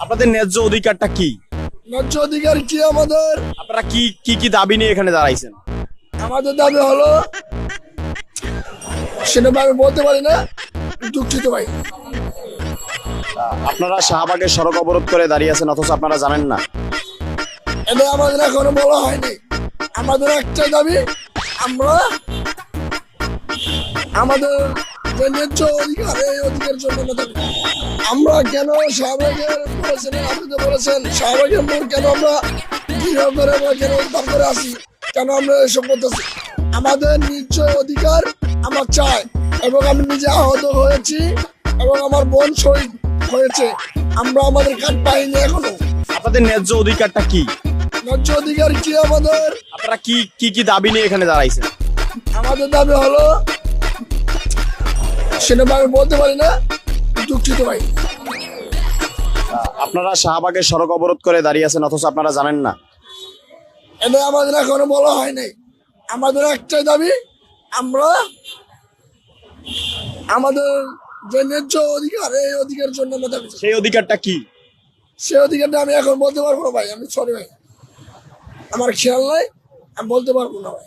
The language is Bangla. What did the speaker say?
আপনাদের ন্যায্য অধিকারটা কি? ন্যায্য অধিকার কি আমাদের? আপনারা কি কি কি দাবি নিয়ে এখানে দাঁড়াইছেন? আমাদের দাবি হলো, সেটা আমি বলতে পারি না, দুঃখিত ভাই। আপনারা শাহবাগের সড়ক অবরোধ করে দাঁড়িয়ে আছেন অথচ আপনারা জানেন না। এটা আমাদের এখনো বলা হয়নি। আমাদের একটাই দাবি, আমরা আমাদের যে ন্যায্য অধিকার, এই অধিকারের জন্য আমরা কেন শাহবাগের বলেছেন, আপনি তো বলেছেন শাহবাগের মোড় কেন আমরা ঘিরে করে বা কেন উদ্ধার করে আসি, কেন আমরা এসব করতেছি? আমাদের ন্যায্য অধিকার আমরা চাই, এবং আমি নিজে আহত হয়েছি এবং আমার বোন শহীদ হয়েছে। আমরা আমাদের কার্ড পাইনি এখনো। আপনাদের ন্যায্য অধিকারটা কি? ন্যায্য অধিকার কি আমাদের? আপনারা কি কি কি দাবি নিয়ে এখানে দাঁড়াইছেন? আমাদের দাবি হলো, সেটা আমি বলতে পারি না, দুঃখিত ভাই। আপনারা শাহবাগের সড়ক অবরোধ করে দাঁড়িয়ে আছেন অথচ আপনারা জানেন না। এটা আমাদের এখনো বলা হয়নি। আমাদের একটাই দাবি, আমরা আমাদের যে ন্যায্য অধিকার, এই অধিকারের জন্য আমরা দাবি। সেই অধিকারটা কি? সেই অধিকারটা আমি এখন বলতে পারবো না ভাই, আমি সরি ভাই, আমার খেয়াল নাই, আমি বলতে পারবো না ভাই।